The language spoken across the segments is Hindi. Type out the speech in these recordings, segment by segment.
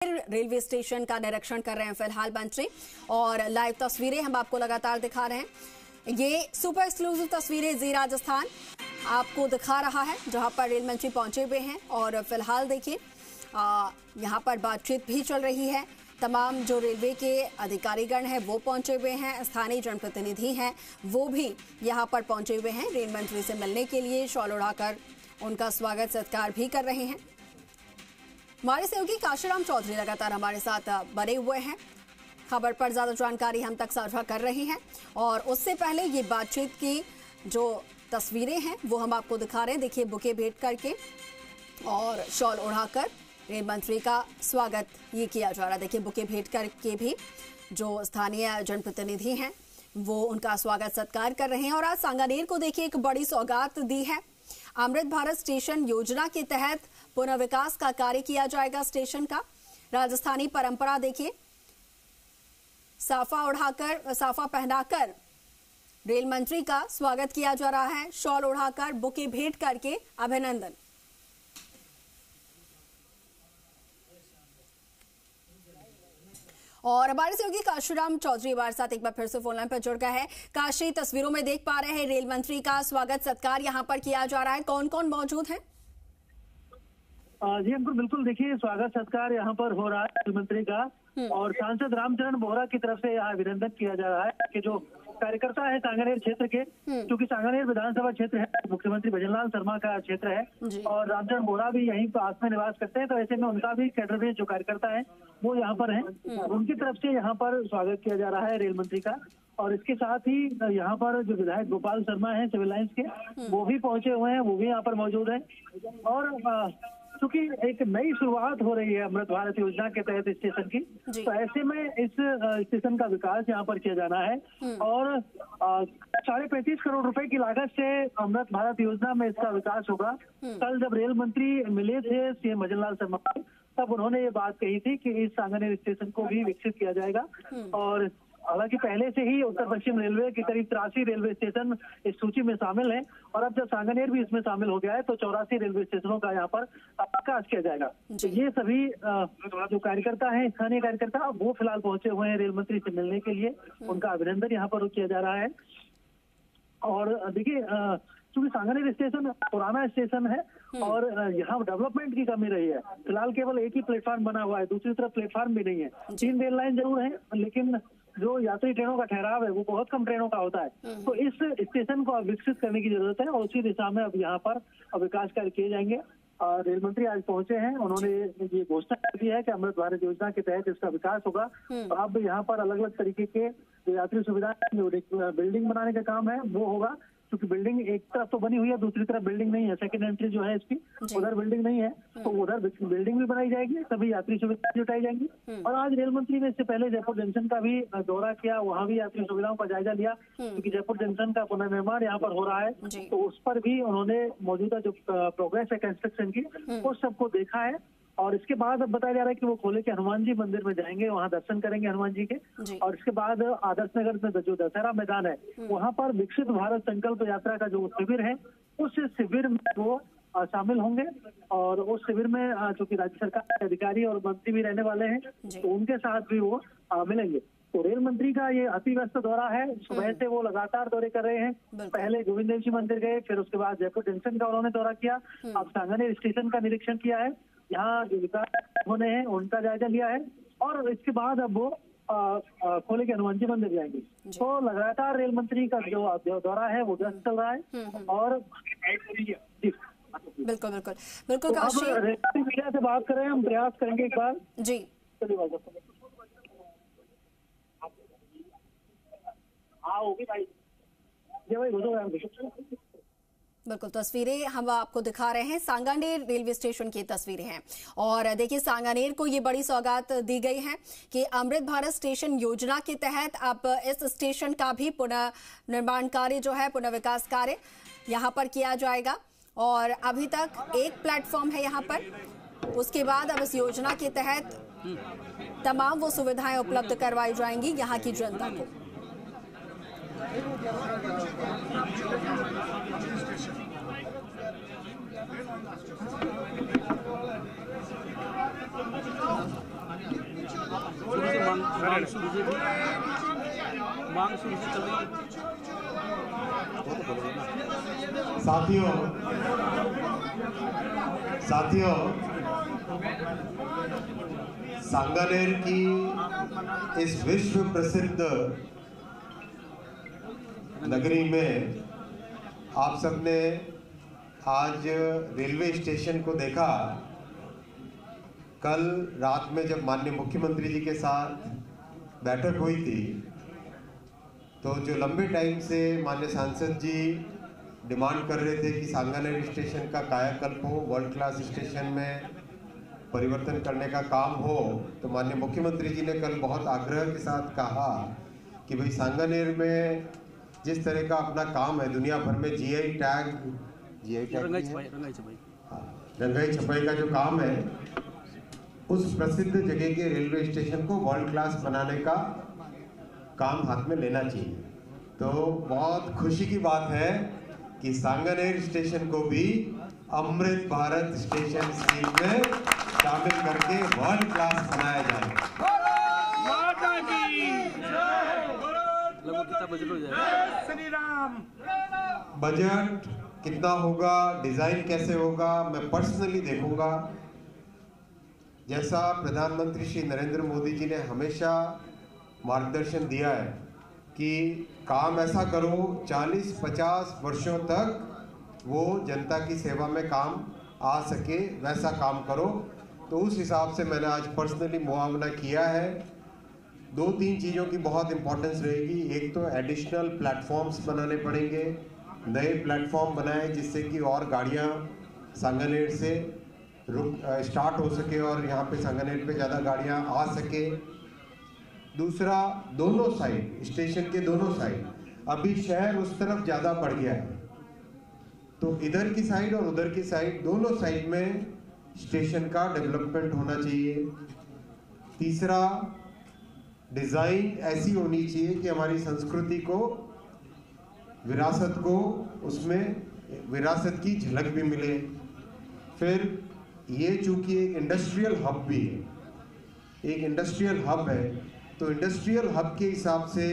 रेलवे स्टेशन का निरीक्षण कर रहे हैं फिलहाल मंत्री और लाइव तस्वीरें हम आपको लगातार दिखा रहे हैं। ये सुपर एक्सक्लूसिव तस्वीरें जी राजस्थान आपको दिखा रहा है जहां पर रेल मंत्री पहुंचे हुए हैं और फिलहाल देखिए यहां पर बातचीत भी चल रही है। तमाम जो रेलवे के अधिकारीगण हैं वो पहुंचे हुए हैं, स्थानीय जनप्रतिनिधि हैं वो भी यहां पर पहुंचे हुए हैं रेल मंत्री से मिलने के लिए। शॉल उड़ाकर उनका स्वागत सत्कार भी कर रहे हैं। हमारे सहयोगी काशीराम चौधरी लगातार हमारे साथ बने हुए हैं, खबर पर ज्यादा जानकारी हम तक साझा कर रहे हैं और उससे पहले ये बातचीत की जो तस्वीरें हैं वो हम आपको दिखा रहे हैं। देखिए बुके भेंट करके और शॉल उड़ाकर रेल मंत्री का स्वागत ये किया जा रहा है। देखिए बुके भेंट करके भी जो स्थानीय जनप्रतिनिधि हैं वो उनका स्वागत सत्कार कर रहे हैं। और आज सांगानेर को देखिए एक बड़ी सौगात दी है। अमृत भारत स्टेशन योजना के तहत पुनर्विकास का कार्य किया जाएगा स्टेशन का। राजस्थानी परंपरा देखिए, साफा पहनाकर रेल मंत्री का स्वागत किया जा रहा है, शॉल उड़ाकर बुके भेंट करके अभिनंदन। और हमारे सहयोगी काशीराम चौधरी हमारे साथ एक बार फिर से फोन लाइन पर जुड़ गया है। काशी, तस्वीरों में देख पा रहे हैं रेल मंत्री का स्वागत सत्कार यहाँ पर किया जा रहा है, कौन कौन मौजूद है? जी हमको बिल्कुल देखिए स्वागत सत्कार यहाँ पर हो रहा है रेल मंत्री का और सांसद रामचरण बोहरा की तरफ से यहाँ अभिनंदन किया जा रहा है कि जो कार्यकर्ता है सांगानेर क्षेत्र के, क्योंकि सांगानेर विधानसभा क्षेत्र है, मुख्यमंत्री भजनलाल शर्मा का क्षेत्र है और रामचरण बोहरा भी यहीं पास में निवास करते हैं, तो ऐसे में उनका भी कैडर में जो कार्यकर्ता है वो यहाँ पर है, उनकी तरफ से यहाँ पर स्वागत किया जा रहा है रेल मंत्री का। और इसके साथ ही यहाँ पर जो विधायक गोपाल शर्मा है सिविल लाइंस के, वो भी पहुंचे हुए हैं, वो भी यहाँ पर मौजूद है। और क्योंकि एक नई शुरुआत हो रही है अमृत भारत योजना के तहत स्टेशन की, तो ऐसे में इस स्टेशन का विकास यहाँ पर किया जाना है और 35.5 करोड़ रुपए की लागत से अमृत भारत योजना में इसका विकास होगा। कल जब रेल मंत्री मिले थे सीएम भजनलाल शर्मा तब उन्होंने ये बात कही थी कि इस सांगानेर स्टेशन को भी विकसित किया जाएगा। और हालांकि पहले से ही उत्तर पश्चिम रेलवे के करीब 83 रेलवे स्टेशन इस सूची में शामिल हैं और अब जब सांगानेर भी इसमें शामिल हो गया है तो 84 रेलवे स्टेशनों का यहाँ पर विकास किया जाएगा। तो ये सभी जो कार्यकर्ता हैं, स्थानीय कार्यकर्ता, वो फिलहाल पहुंचे हुए हैं रेल मंत्री से मिलने के लिए, उनका अभिनंदन यहाँ पर किया जा रहा है। और देखिए क्योंकि सांगानेर स्टेशन पुराना स्टेशन है और यहाँ डेवलपमेंट की कमी रही है। फिलहाल केवल एक ही प्लेटफॉर्म बना हुआ है, दूसरी तरफ प्लेटफॉर्म भी नहीं है। 3 रेल लाइन जरूर है लेकिन जो यात्री ट्रेनों का ठहराव है वो बहुत कम ट्रेनों का होता है। तो इस स्टेशन को विकसित करने की जरूरत है और उसी दिशा में अब यहाँ पर विकास कार्य किए जाएंगे। रेल मंत्री आज पहुंचे हैं, उन्होंने ये घोषणा कर दी है कि अमृत भारत योजना के तहत इसका विकास होगा। तो अब यहाँ पर अलग अलग तरीके के यात्री सुविधा बिल्डिंग बनाने का काम है वो होगा, क्योंकि बिल्डिंग एक तरफ तो बनी हुई है, दूसरी तरफ बिल्डिंग नहीं है। सेकंड एंट्री जो है इसकी उधर बिल्डिंग नहीं है, तो उधर बिल्डिंग भी बनाई जाएगी, सभी यात्री सुविधा जुटाई जाएंगी। और आज रेल मंत्री ने इससे पहले जयपुर जंक्शन का भी दौरा किया, वहाँ भी यात्री सुविधाओं का जायजा लिया, क्योंकि जयपुर जंक्शन का पुनर्निर्माण यहाँ पर हो रहा है, तो उस पर भी उन्होंने मौजूदा जो प्रोग्रेस है कंस्ट्रक्शन की उस सबको देखा है। और इसके बाद अब बताया जा रहा है कि वो खोले के हनुमान जी मंदिर में जाएंगे, वहाँ दर्शन करेंगे हनुमान जी के। और इसके बाद आदर्श नगर में जो दशहरा मैदान है वहाँ पर विकसित भारत संकल्प यात्रा का जो शिविर है उस शिविर में वो शामिल होंगे। और उस शिविर में चूंकि राज्य सरकार के अधिकारी और मंत्री भी रहने वाले हैं तो उनके साथ भी वो मिलेंगे। तो रेल मंत्री का ये अति व्यस्त दौरा है, सुबह से वो लगातार दौरे कर रहे हैं। पहले गोविंद देव जी मंदिर गए, फिर उसके बाद जयपुर जंक्शन का उन्होंने दौरा किया, अब सांगानेर स्टेशन का निरीक्षण किया है, यहाँ जो विकास होने हैं उनका जायजा लिया है और इसके बाद अब वो खोले के हनुमान जी मंदिर जाएंगे। तो लगातार रेल मंत्री का जो दौरा है वो व्यस्त चल रहा है। और बिल्कुल बिल्कुल बिल्कुल तो अब मीडिया से बात करें, हम प्रयास करेंगे एक बार जी। बिल्कुल तस्वीरें हम आपको दिखा रहे हैं, सांगानेर रेलवे स्टेशन की तस्वीरें हैं। और देखिए सांगानेर को ये बड़ी सौगात दी गई है कि अमृत भारत स्टेशन योजना के तहत अब इस स्टेशन का भी पुनर्निर्माण कार्य जो है, पुनर्विकास कार्य यहाँ पर किया जाएगा। और अभी तक एक प्लेटफॉर्म है यहाँ पर, उसके बाद अब इस योजना के तहत तमाम वो सुविधाएं उपलब्ध करवाई जाएंगी यहाँ की जनता को। मांग शुरू से चल रही साथियों सांगानेर की इस विश्व प्रसिद्ध नगरी में आप सबने आज रेलवे स्टेशन को देखा। कल रात में जब माननीय मुख्यमंत्री जी के साथ बैठक हुई थी तो जो लंबे टाइम से माननीय सांसद जी डिमांड कर रहे थे कि सांगानेर स्टेशन का कायाकल्प हो, वर्ल्ड क्लास स्टेशन में परिवर्तन करने का काम हो, तो माननीय मुख्यमंत्री जी ने कल बहुत आग्रह के साथ कहा कि भाई सांगानेर में जिस तरह का अपना काम है, दुनिया भर में जीआई टैग रंगाई छपाई का जो काम है, उस प्रसिद्ध जगह के रेलवे स्टेशन को वर्ल्ड क्लास बनाने का काम हाथ में लेना चाहिए। तो बहुत खुशी की बात है कि सांगानेर स्टेशन को भी अमृत भारत स्टेशन स्कीम में शामिल करके वर्ल्ड क्लास बनाया जाए। बजट कितना होगा, डिजाइन कैसे होगा, मैं पर्सनली देखूंगा। जैसा प्रधानमंत्री श्री नरेंद्र मोदी जी ने हमेशा मार्गदर्शन दिया है कि काम ऐसा करो 40-50 वर्षों तक वो जनता की सेवा में काम आ सके, वैसा काम करो। तो उस हिसाब से मैंने आज पर्सनली मुआवना किया है। 2-3 चीज़ों की बहुत इंपॉर्टेंस रहेगी। एक तो एडिशनल प्लेटफॉर्म्स बनाने पड़ेंगे, नए प्लेटफॉर्म बनाए जिससे कि और गाड़ियाँ सांगानेर से स्टार्ट हो सके और यहाँ पे सांगानेर पे ज़्यादा गाड़ियाँ आ सके। दूसरा, दोनों साइड, स्टेशन के दोनों साइड, अभी शहर उस तरफ ज़्यादा बढ़ गया है, तो इधर की साइड और उधर की साइड, दोनों साइड में स्टेशन का डेवलपमेंट होना चाहिए। तीसरा, डिज़ाइन ऐसी होनी चाहिए कि हमारी संस्कृति को, विरासत को, उसमें विरासत की झलक भी मिले। फिर ये चूंकि एक इंडस्ट्रियल हब भी है, एक इंडस्ट्रियल हब है, तो इंडस्ट्रियल हब के हिसाब से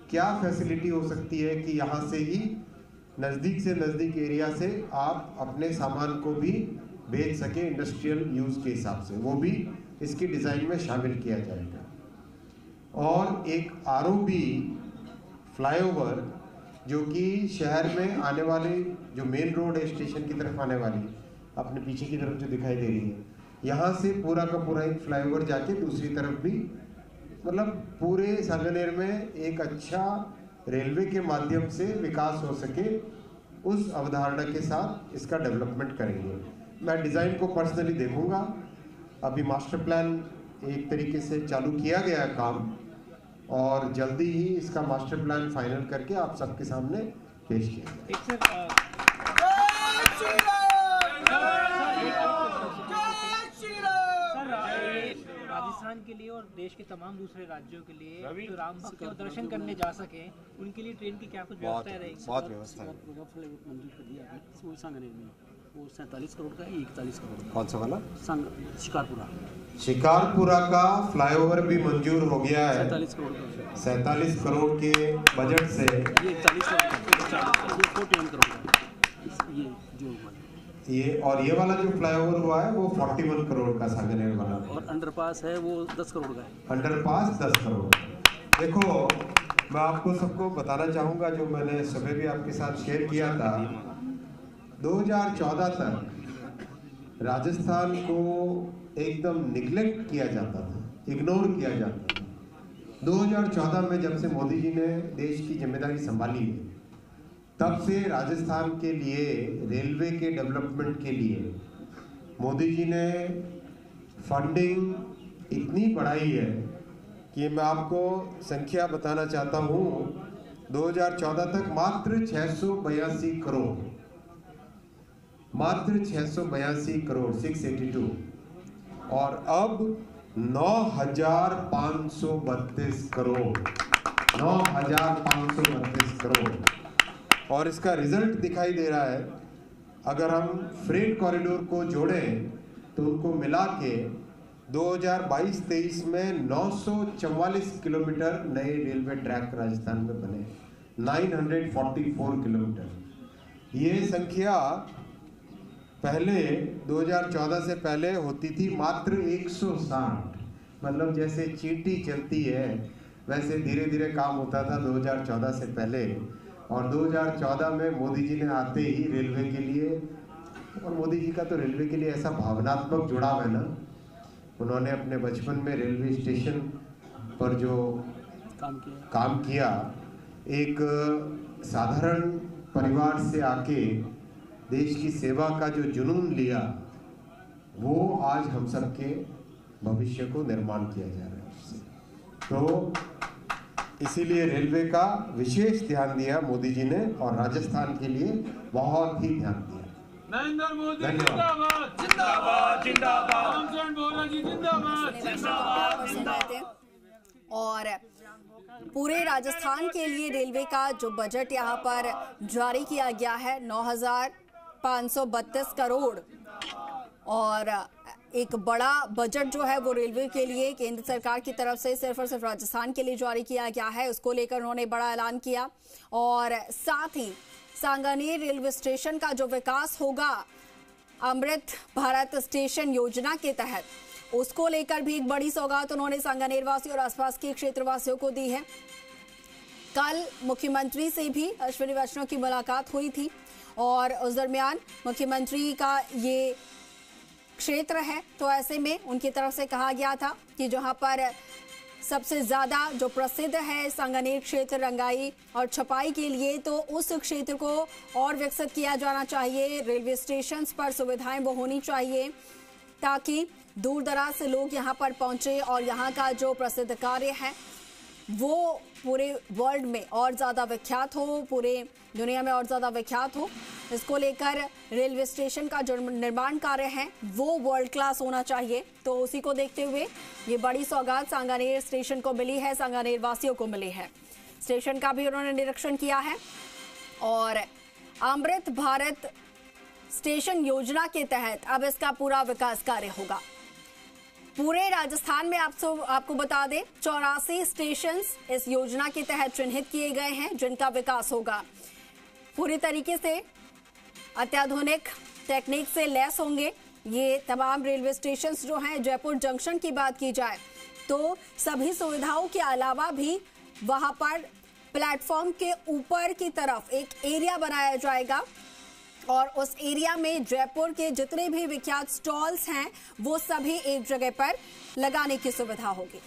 क्या फैसिलिटी हो सकती है कि यहाँ से ही नज़दीक से नज़दीक एरिया से आप अपने सामान को भी बेच सके इंडस्ट्रियल यूज़ के हिसाब से, वो भी इसकी डिज़ाइन में शामिल किया जाएगा। और एक आरओबी फ्लाईओवर जो कि शहर में आने वाले जो मेन रोड है स्टेशन की तरफ आने वाली, अपने पीछे की तरफ जो दिखाई दे रही है, यहाँ से पूरा का पूरा एक फ्लाईओवर जाके दूसरी तरफ भी, मतलब पूरे सांगानेर में एक अच्छा रेलवे के माध्यम से विकास हो सके, उस अवधारणा के साथ इसका डेवलपमेंट करेंगे। मैं डिज़ाइन को पर्सनली देखूंगा। अभी मास्टर प्लान एक तरीके से चालू किया गया है काम, और जल्दी ही इसका मास्टर प्लान फाइनल करके आप सबके सामने पेश किया। राजस्थान के लिए और देश के तमाम दूसरे राज्यों के लिए जो राम भक्त दर्शन करने जा सके, उनके लिए ट्रेन की क्या कुछ व्यवस्था रहेगी? बहुत व्यवस्था है। मंजूर कर दिया वो सांगानेर में, वो 47 करोड़ का है, 41 करोड़ का। कौन सा वाला? शिकारपुरा। शिकारपुरा का फ्लाईओवर भी मंजूर हो गया है 47 करोड़ का। 47 करोड़ के बजट से ये 41 करोड़ का, 41 करोड़ का ये जो ये, और ये वाला जो फ्लाईओवर हुआ है वो 41 करोड़ का सांगानेर वाला, और अंडरपास है वो 10 करोड़ का है। अंडरपास 10 करोड़। देखो, मैं आपको सबको बताना चाहूँगा, जो मैंने सुबह भी आपके साथ शेयर किया था, 2014 तक राजस्थान को एकदम निगलेक्ट किया जाता था, इग्नोर किया जाता था। 2014 में जब से मोदी जी ने देश की जिम्मेदारी संभाली है, तब से राजस्थान के लिए, रेलवे के डेवलपमेंट के लिए मोदी जी ने फंडिंग इतनी बढ़ाई है कि मैं आपको संख्या बताना चाहता हूँ। 2014 तक मात्र 682 करोड़, मात्र 682 करोड़ 682, और अब 9,532 करोड़, 9,532 करोड़। और इसका रिजल्ट दिखाई दे रहा है। अगर हम फ्रेट कॉरिडोर को जोड़ें तो उनको मिला के 2022-23 में 944 किलोमीटर नए रेलवे ट्रैक राजस्थान में बने, 944 किलोमीटर। ये संख्या पहले 2014 से पहले होती थी मात्र 160, मतलब जैसे चींटी चलती है वैसे धीरे धीरे काम होता था 2014 से पहले। और 2014 में मोदी जी ने आते ही रेलवे के लिए, और मोदी जी का तो रेलवे के लिए ऐसा भावनात्मक जुड़ाव है ना, उन्होंने अपने बचपन में रेलवे स्टेशन पर जो काम किया, एक साधारण परिवार से आके देश की सेवा का जो जुनून लिया, वो आज हम सबके भविष्य को निर्माण किया जा रहा है। तो इसीलिए रेलवे का विशेष ध्यान दिया मोदी जी ने, और राजस्थान के लिए बहुत ही ध्यान दिया। नरेंद्र मोदी जिंदाबाद जिंदाबाद जिंदाबाद, रामचरण बोहरा जी जिंदाबाद जिंदाबाद। और पूरे राजस्थान के लिए रेलवे का जो बजट यहाँ पर जारी किया गया है 9,532 करोड़, और एक बड़ा बजट जो है वो रेलवे के लिए केंद्र सरकार की तरफ से सिर्फ और सिर्फ राजस्थान के लिए जारी किया गया है। उसको लेकर उन्होंने बड़ा ऐलान किया, और साथ ही सांगानेर रेलवे स्टेशन का जो विकास होगा अमृत भारत स्टेशन योजना के तहत, उसको लेकर भी एक बड़ी सौगात उन्होंने सांगानेर वासियों और आसपास के क्षेत्र वासियों को दी है। कल मुख्यमंत्री से भी अश्विनी वैष्णव की मुलाकात हुई थी, और उस दरमियान मुख्यमंत्री का ये क्षेत्र है, तो ऐसे में उनकी तरफ से कहा गया था कि जहां पर सबसे ज्यादा जो प्रसिद्ध है सांगानेर क्षेत्र रंगाई और छपाई के लिए, तो उस क्षेत्र को और विकसित किया जाना चाहिए। रेलवे स्टेशन पर सुविधाएं वो होनी चाहिए ताकि दूर दराज से लोग यहां पर पहुंचे और यहां का जो प्रसिद्ध कार्य है वो पूरे वर्ल्ड में और ज़्यादा विख्यात हो, पूरे दुनिया में और ज़्यादा विख्यात हो। इसको लेकर रेलवे स्टेशन का जो निर्माण कार्य है वो वर्ल्ड क्लास होना चाहिए। तो उसी को देखते हुए ये बड़ी सौगात सांगानेर स्टेशन को मिली है, सांगानेर वासियों को मिली है। स्टेशन का भी उन्होंने निरीक्षण किया है, और अमृत भारत स्टेशन योजना के तहत अब इसका पूरा विकास कार्य होगा। पूरे राजस्थान में आपको बता दें 84 स्टेशन इस योजना के तहत चिन्हित किए गए हैं जिनका विकास होगा। पूरी तरीके से अत्याधुनिक टेक्निक से लैस होंगे ये तमाम रेलवे स्टेशन जो हैं। जयपुर जंक्शन की बात की जाए तो सभी सुविधाओं के अलावा भी वहां पर प्लेटफॉर्म के ऊपर की तरफ एक एरिया बनाया जाएगा, और उस एरिया में जयपुर के जितने भी विख्यात स्टॉल्स हैं वो सभी एक जगह पर लगाने की सुविधा होगी।